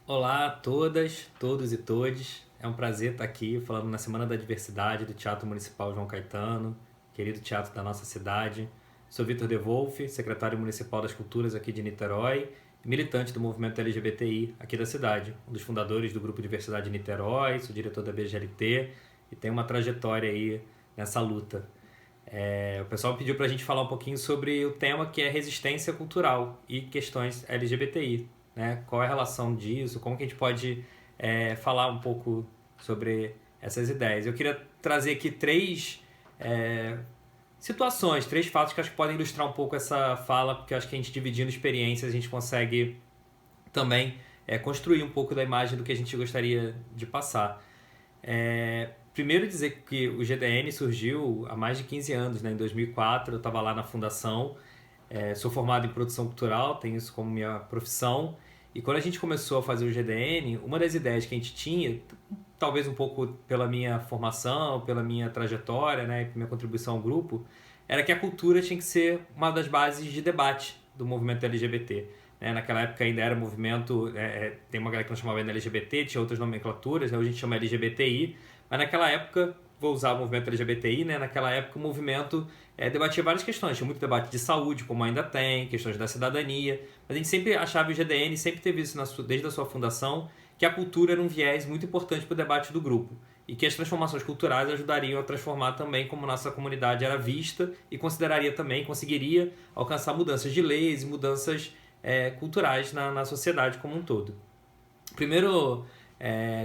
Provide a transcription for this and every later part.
Olá a todas, todos e todes. É um prazer estar aqui falando na Semana da Diversidade do Teatro Municipal João Caetano, querido teatro da nossa cidade. Sou Vitor De Wolf, secretário municipal das Culturas aqui de Niterói e militante do movimento LGBTI aqui da cidade, um dos fundadores do Grupo Diversidade Niterói, sou diretor da BGLT e tenho uma trajetória aí nessa luta. O pessoal pediu para a gente falar um pouquinho sobre o tema que é resistência cultural e questões LGBTI, né? Qual é a relação disso, como que a gente pode falar um pouco sobre essas ideias. Eu queria trazer aqui três situações, três fatos que acho que podem ilustrar um pouco essa fala, porque acho que a gente dividindo experiências a gente consegue também construir um pouco da imagem do que a gente gostaria de passar. Primeiro dizer que o GDN surgiu há mais de 15 anos, né? Em 2004 eu estava lá na fundação, sou formado em produção cultural, tenho isso como minha profissão, e quando a gente começou a fazer o GDN, uma das ideias que a gente tinha, talvez um pouco pela minha formação, pela minha trajetória, né, e pela minha contribuição ao grupo, era que a cultura tinha que ser uma das bases de debate do movimento LGBT. Naquela época ainda era movimento, tem uma galera que não chamava ainda LGBT, tinha outras nomenclaturas, né, hoje a gente chama LGBTI, mas naquela época, vou usar o movimento LGBTI, né, naquela época o movimento debatia várias questões, tinha muito debate de saúde, como ainda tem, questões da cidadania, mas a gente sempre achava, o GDN sempre teve isso desde a sua fundação, que a cultura era um viés muito importante para o debate do grupo e que as transformações culturais ajudariam a transformar também como nossa comunidade era vista e consideraria também, conseguiria alcançar mudanças de leis e mudanças culturais na sociedade como um todo. Primeiro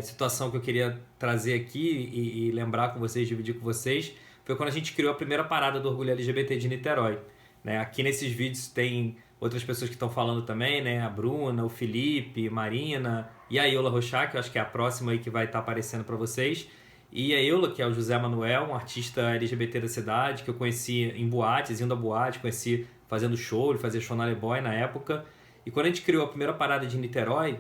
situação que eu queria trazer aqui e lembrar com vocês, dividir com vocês, foi quando a gente criou a primeira parada do Orgulho LGBT de Niterói. Aqui nesses vídeos tem outras pessoas que estão falando também, né? A Bruna, o Felipe, Marina e a Eula Rochá, que eu acho que é a próxima aí que vai estar aparecendo para vocês. E a Eula, que é o José Manuel, um artista LGBT da cidade, que eu conheci em boates, indo a boate, conheci fazendo show, ele fazia show na Boy na época. E quando a gente criou a primeira parada de Niterói,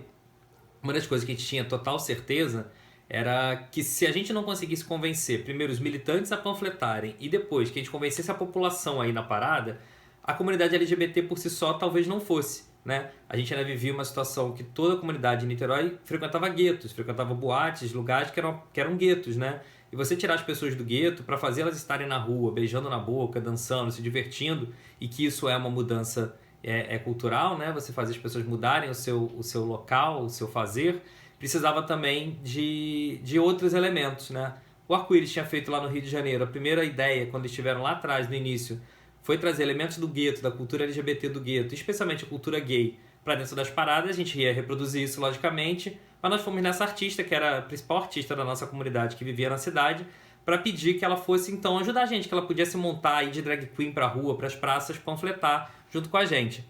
uma das coisas que a gente tinha total certeza era que se a gente não conseguisse convencer primeiro os militantes a panfletarem e depois que a gente convencesse a população aí na parada, a comunidade LGBT por si só talvez não fosse, né? A gente ainda vivia uma situação que toda a comunidade de Niterói frequentava guetos, frequentava boates, lugares que eram guetos, né? E você tirar as pessoas do gueto para fazê-las estarem na rua, beijando na boca, dançando, se divertindo, e que isso é uma mudança cultural, né? Você fazer as pessoas mudarem o seu local, o seu fazer, precisava também de outros elementos, né? O Arco-Íris tinha feito lá no Rio de Janeiro, a primeira ideia, quando eles estiveram lá atrás, no início, foi trazer elementos do gueto, da cultura LGBT do gueto, especialmente a cultura gay, para dentro das paradas. A gente ia reproduzir isso, logicamente, mas nós fomos nessa artista, que era a principal artista da nossa comunidade, que vivia na cidade, para pedir que ela fosse, então, ajudar a gente, que ela pudesse montar, ir de drag queen pra rua, pras praças, panfletar junto com a gente.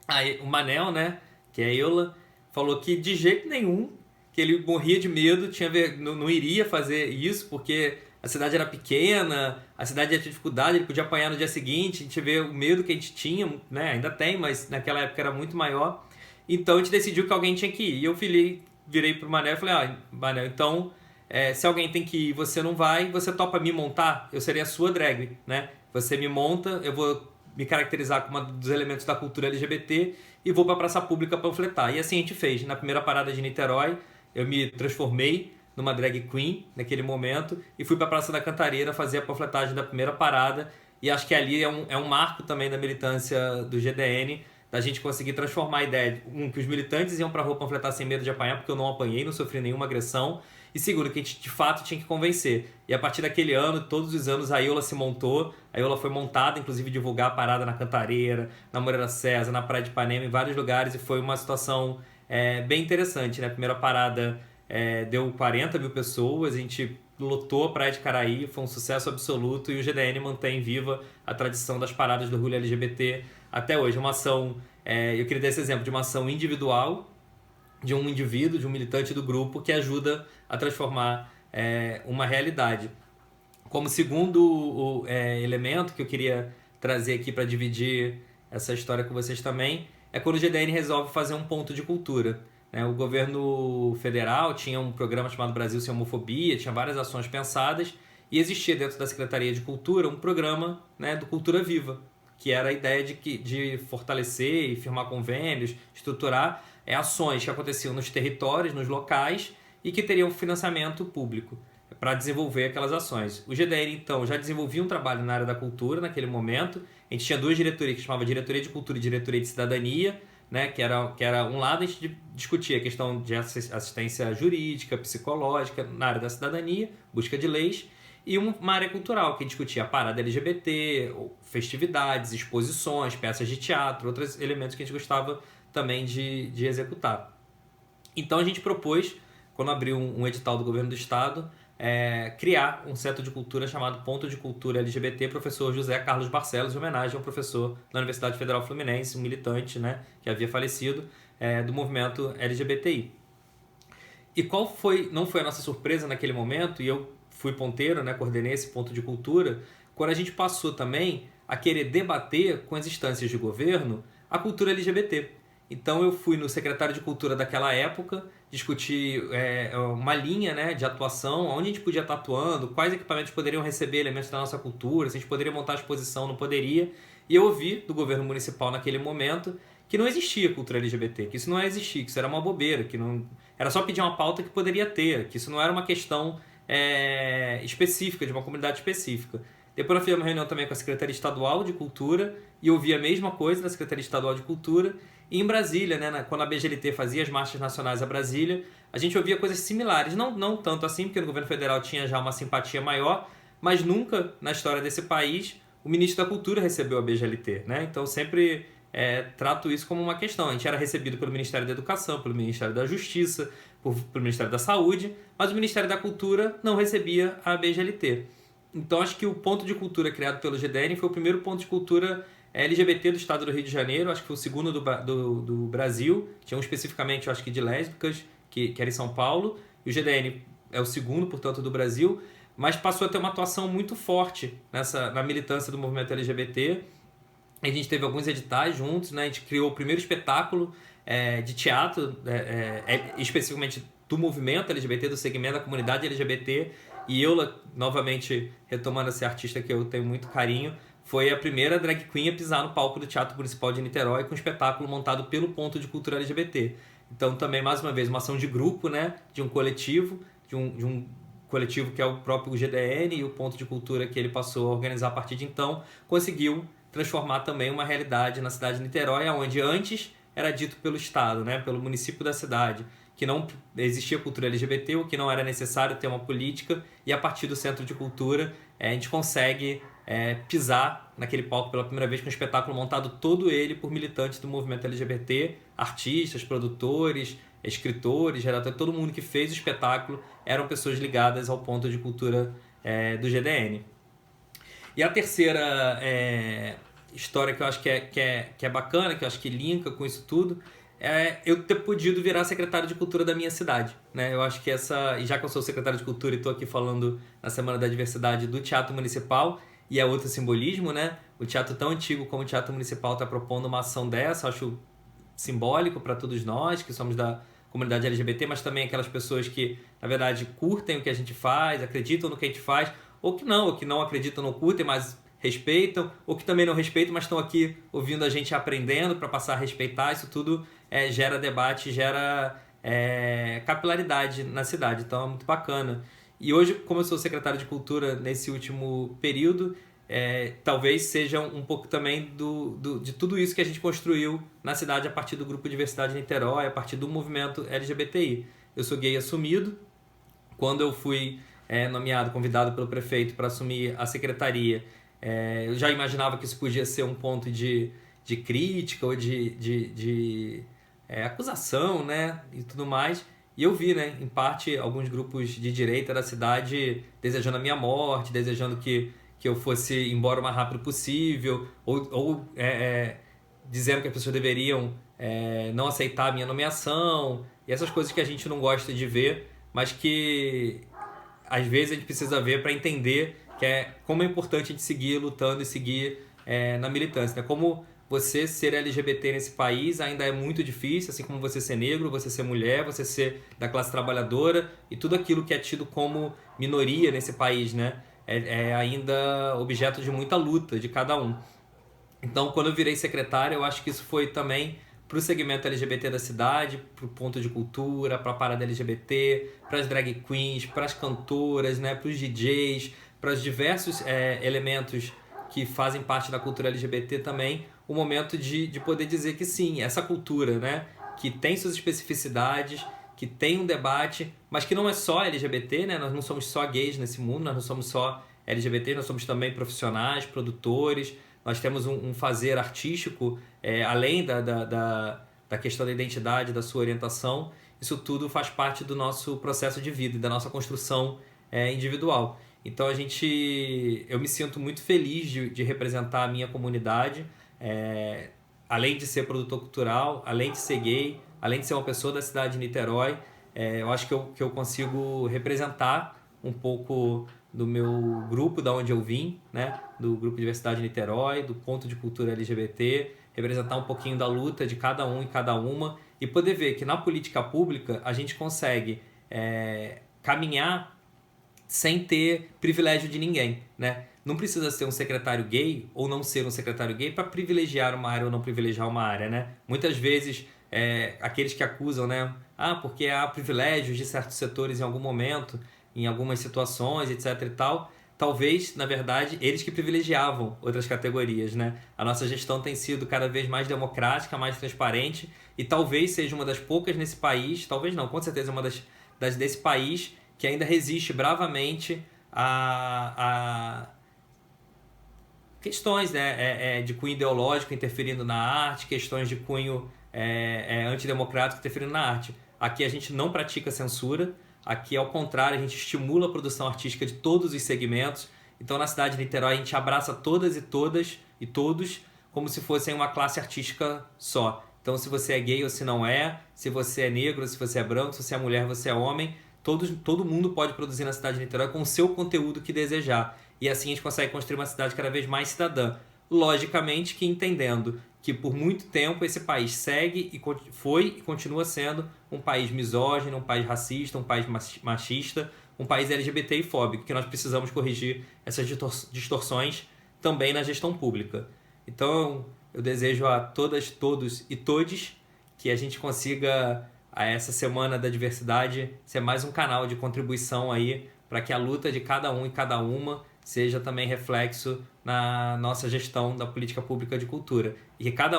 Aí o Manel, né, que é a Eula, falou que de jeito nenhum, que ele morria de medo, não iria fazer isso, porque a cidade era pequena, a cidade ia ter dificuldade, ele podia apanhar no dia seguinte, a gente vê o medo que a gente tinha, né, ainda tem, mas naquela época era muito maior. Então a gente decidiu que alguém tinha que ir. E eu virei pro Manel e falei, Manel, então, se alguém tem que ir e você não vai, você topa me montar? Eu serei a sua drag, né? Você me monta, eu vou me caracterizar como um dos elementos da cultura LGBT e vou para a praça pública panfletar. E assim a gente fez. Na primeira parada de Niterói, eu me transformei numa drag queen naquele momento e fui para a Praça da Cantareira fazer a panfletagem da primeira parada. E acho que ali é um marco também da militância do GDN, da gente conseguir transformar a ideia de, que os militantes iam para a rua panfletar sem medo de apanhar, porque eu não apanhei, não sofri nenhuma agressão, e segundo, que a gente de fato tinha que convencer. E a partir daquele ano, todos os anos, a Eula se montou, a Eula foi montada, inclusive divulgar a parada na Cantareira, na Moreira César, na Praia de Ipanema, em vários lugares, e foi uma situação bem interessante, né? A primeira parada deu 40 mil pessoas, a gente lotou a Praia de Caraí, foi um sucesso absoluto, e o GDN mantém viva a tradição das paradas do orgulho LGBT até hoje. É uma ação, eu queria dar esse exemplo de uma ação individual, de um indivíduo, de um militante do grupo, que ajuda a transformar uma realidade. Como segundo elemento que eu queria trazer aqui para dividir essa história com vocês também, é quando o GDN resolve fazer um ponto de cultura. O governo federal tinha um programa chamado Brasil Sem Homofobia, tinha várias ações pensadas, e existia dentro da Secretaria de Cultura um programa, do Cultura Viva, que era a ideia de fortalecer e firmar convênios, estruturar ações que aconteciam nos territórios, nos locais, e que teriam financiamento público para desenvolver aquelas ações. O GDN, então, já desenvolvia um trabalho na área da cultura naquele momento. A gente tinha duas diretorias, que chamava Diretoria de Cultura e Diretoria de Cidadania, né, que era um lado a gente discutia a questão de assistência jurídica, psicológica na área da cidadania, busca de leis, e uma área cultural, que discutia a parada LGBT, festividades, exposições, peças de teatro, outros elementos que a gente gostava também de executar. Então a gente propôs, quando abriu um edital do governo do estado, criar um centro de cultura chamado Ponto de Cultura LGBT, professor José Carlos Barcelos, em homenagem ao professor da Universidade Federal Fluminense, um militante, né, que havia falecido, do movimento LGBTI. E não foi a nossa surpresa naquele momento, e eu fui ponteiro, né, coordenei esse Ponto de Cultura, quando a gente passou também a querer debater com as instâncias de governo a cultura LGBT. Então eu fui no secretário de Cultura daquela época, discutir uma linha, né, de atuação, onde a gente podia estar atuando, quais equipamentos poderiam receber elementos da nossa cultura, se a gente poderia montar a exposição, não poderia. E eu ouvi do governo municipal naquele momento que não existia cultura LGBT, que isso não ia existir, que isso era uma bobeira, que não era só pedir uma pauta que poderia ter, que isso não era uma questão específica, de uma comunidade específica. Depois eu fiz uma reunião também com a Secretaria Estadual de Cultura e ouvi a mesma coisa da Secretaria Estadual de Cultura. E em Brasília, né, quando a BGLT fazia as marchas nacionais a Brasília, a gente ouvia coisas similares. Não tanto assim, porque no governo federal tinha já uma simpatia maior, mas nunca na história desse país o ministro da Cultura recebeu a BGLT. Né? Então sempre trato isso como uma questão. A gente era recebido pelo Ministério da Educação, pelo Ministério da Justiça, pelo Ministério da Saúde, mas o Ministério da Cultura não recebia a BGLT. Então acho que o ponto de cultura criado pelo GDN foi o primeiro ponto de cultura LGBT do estado do Rio de Janeiro, acho que foi o segundo do Brasil, tinha um especificamente, acho que de lésbicas, que era em São Paulo, e o GDN é o segundo, portanto, do Brasil, mas passou a ter uma atuação muito forte na militância do movimento LGBT. A gente teve alguns editais juntos, né? A gente criou o primeiro espetáculo de teatro, especificamente do movimento LGBT, do segmento da comunidade LGBT, e eu, novamente, retomando esse artista que eu tenho muito carinho, foi a primeira drag queen a pisar no palco do Teatro Municipal de Niterói com um espetáculo montado pelo Ponto de Cultura LGBT. Então, também, mais uma vez, uma ação de grupo, né? De um coletivo, de um coletivo que é o próprio GDN, e o Ponto de Cultura que ele passou a organizar a partir de então, conseguiu transformar também uma realidade na cidade de Niterói, onde antes era dito pelo Estado, né? Pelo município da cidade, que não existia cultura LGBT, ou que não era necessário ter uma política, e a partir do Centro de Cultura a gente consegue pisar naquele palco pela primeira vez com um espetáculo montado todo ele por militantes do movimento LGBT, artistas, produtores, escritores, redatores, todo mundo que fez o espetáculo eram pessoas ligadas ao Ponto de Cultura do GDN. E a terceira história que eu acho que é bacana, que eu acho que linka com isso tudo, eu ter podido virar secretário de cultura da minha cidade, né? Eu acho que e já que eu sou secretário de cultura e estou aqui falando na Semana da Diversidade do Teatro Municipal, e é outro simbolismo, né? O teatro tão antigo como o Teatro Municipal está propondo uma ação dessa, acho simbólico para todos nós que somos da comunidade LGBT, mas também aquelas pessoas que, na verdade, curtem o que a gente faz, acreditam no que a gente faz, ou que não acreditam, não curtem, mas respeitam, ou que também não respeitam, mas estão aqui ouvindo a gente aprendendo para passar a respeitar. Isso tudo gera debate, gera capilaridade na cidade, então é muito bacana. E hoje, como eu sou secretário de Cultura nesse último período, talvez seja um pouco também de tudo isso que a gente construiu na cidade a partir do Grupo Diversidade Niterói, a partir do movimento LGBTI. Eu sou gay assumido. Quando eu fui convidado pelo prefeito para assumir a secretaria, eu já imaginava que isso podia ser um ponto de crítica ou de acusação, né, e tudo mais. E eu vi, né, em parte, alguns grupos de direita da cidade desejando a minha morte, desejando que eu fosse embora o mais rápido possível, ou dizendo que as pessoas deveriam não aceitar a minha nomeação, e essas coisas que a gente não gosta de ver, mas que às vezes a gente precisa ver para entender como é importante a gente seguir lutando e seguir na militância, né? Como você ser LGBT nesse país ainda é muito difícil, assim como você ser negro, você ser mulher, você ser da classe trabalhadora, e tudo aquilo que é tido como minoria nesse país, né? É ainda objeto de muita luta de cada um. Então, quando eu virei secretário, eu acho que isso foi também para o segmento LGBT da cidade, para o ponto de cultura, para a parada LGBT, para as drag queens, para as cantoras, né, para os DJs, para os diversos elementos que fazem parte da cultura LGBT também, o momento de poder dizer que sim, essa cultura, né, que tem suas especificidades, que tem um debate, mas que não é só LGBT, né, nós não somos só gays nesse mundo, nós não somos só LGBT, nós somos também profissionais, produtores, nós temos um fazer artístico, além da questão da identidade, da sua orientação, isso tudo faz parte do nosso processo de vida e da nossa construção individual. Então eu me sinto muito feliz de representar a minha comunidade, além de ser produtor cultural, além de ser gay, além de ser uma pessoa da cidade de Niterói, eu acho que eu consigo representar um pouco do meu grupo, da onde eu vim, né? Do Grupo Diversidade Niterói, do ponto de cultura LGBT, representar um pouquinho da luta de cada um e cada uma e poder ver que na política pública a gente consegue caminhar sem ter privilégio de ninguém, né? Não precisa ser um secretário gay ou não ser um secretário gay para privilegiar uma área ou não privilegiar uma área, né? Muitas vezes, aqueles que acusam, né? Porque há privilégios de certos setores em algum momento, em algumas situações, etc e tal. Talvez, na verdade, eles que privilegiavam outras categorias, né? A nossa gestão tem sido cada vez mais democrática, mais transparente e talvez seja uma das poucas nesse país, talvez não, com certeza uma das desse país que ainda resiste bravamente a questões, né, de cunho ideológico interferindo na arte, questões de cunho antidemocrático interferindo na arte. Aqui a gente não pratica censura, aqui ao contrário, a gente estimula a produção artística de todos os segmentos. Então na cidade de Niterói a gente abraça todas e todos como se fossem uma classe artística só. Então se você é gay ou se não é, se você é negro, se você é branco, se você é mulher, você é homem, todo mundo pode produzir na cidade de Niterói com o seu conteúdo que desejar. E assim a gente consegue construir uma cidade cada vez mais cidadã. Logicamente que entendendo que por muito tempo esse país segue e foi e continua sendo um país misógino, um país racista, um país machista, um país LGBTI-fóbico, que nós precisamos corrigir essas distorções também na gestão pública. Então eu desejo a todas, todos e todes que a gente consiga, essa Semana da Diversidade, ser mais um canal de contribuição aí para que a luta de cada um e cada uma seja também reflexo na nossa gestão da política pública de cultura. E que cada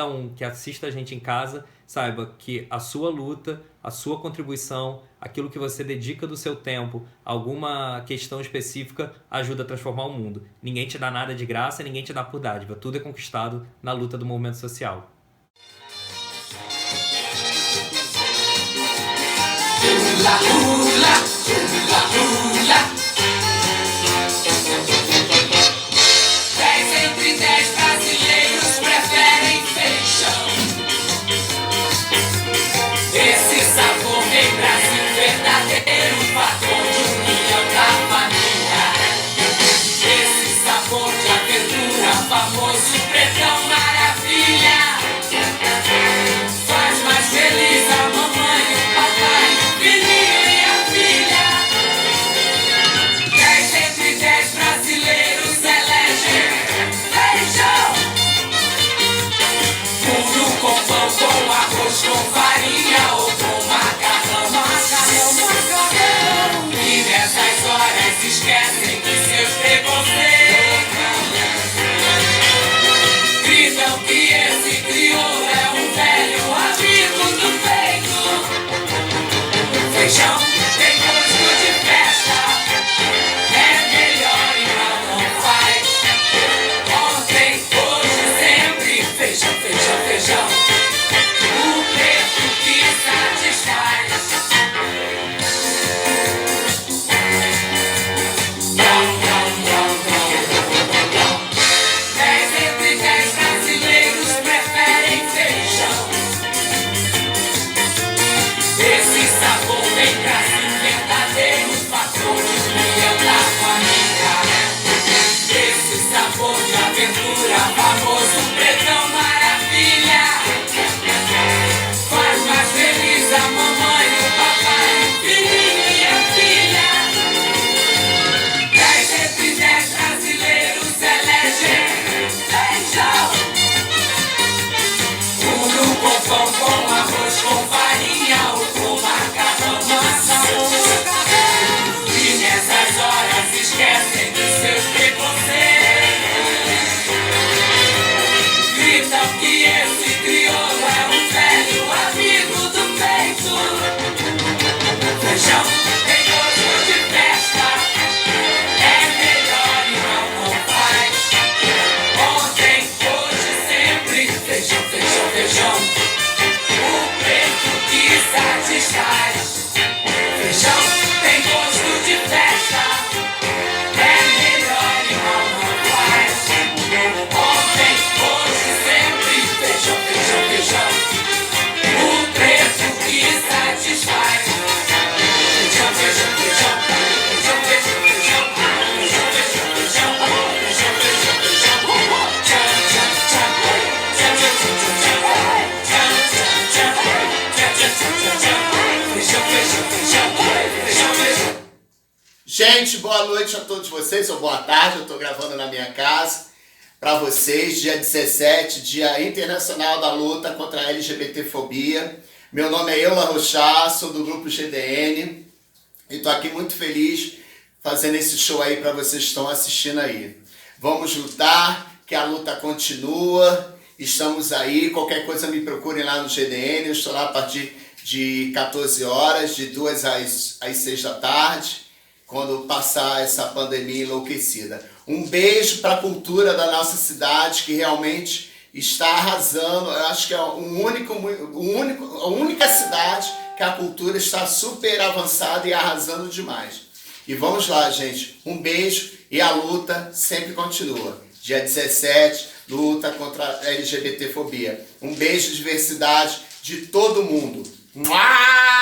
um que assista a gente em casa saiba que a sua luta, a sua contribuição, aquilo que você dedica do seu tempo, alguma questão específica, ajuda a transformar o mundo. Ninguém te dá nada de graça, ninguém te dá por dádiva. Tudo é conquistado na luta do movimento social. Hula, hula, hula, hula. 10 entre 10 brasileiros preferem feijão. Esse sabor vem Brasil, verdadeiro fator de união da família. Esse sabor de aventura, famoso pretão maravilha. Faz mais feliz a mamãe, o papai, o filhinho e a filha. 10 entre 10 brasileiros elegem feijão. Puro com pão, com arroz, com farinha ou com macarrão. Macarrão, macarrão. E nessas horas esquecem de seus preconceitos. Gritam que esse crioulo é um velho amigo do peito. Feijão tem gosto de festa, é melhor e mal não faz. Ontem, hoje, sempre, feijão, feijão, feijão. O preto que satisfaz. Não, não, não, não, não. 10 entre 10 brasileiros preferem feijão. Esse sabor vem Brasil, verdadeiro fator de união da família. Esse sabor de aventura, famoso pretão maravilha. Faz mais feliz a mamãe, o papai, o filhinho e a filha. 10 entre 10 brasileiros elegem feijão. Puro Gente, boa noite a todos vocês, ou boa tarde, eu estou gravando na minha casa para vocês, dia 17, Dia Internacional da Luta contra a LGBTfobia. Meu nome é Eula Rochá, sou do grupo GDN e estou aqui muito feliz fazendo esse show aí para vocês que estão assistindo aí. Vamos lutar, que a luta continua, estamos aí, qualquer coisa me procurem lá no GDN, eu estou lá a partir de 14 horas, de 2 às 6 da tarde. Quando passar essa pandemia enlouquecida. Um beijo para a cultura da nossa cidade, que realmente está arrasando. Eu acho que é a única cidade que a cultura está super avançada e arrasando demais. E vamos lá, gente. Um beijo e a luta sempre continua. Dia 17, luta contra a LGBTfobia. Um beijo, diversidade de todo mundo. Mua!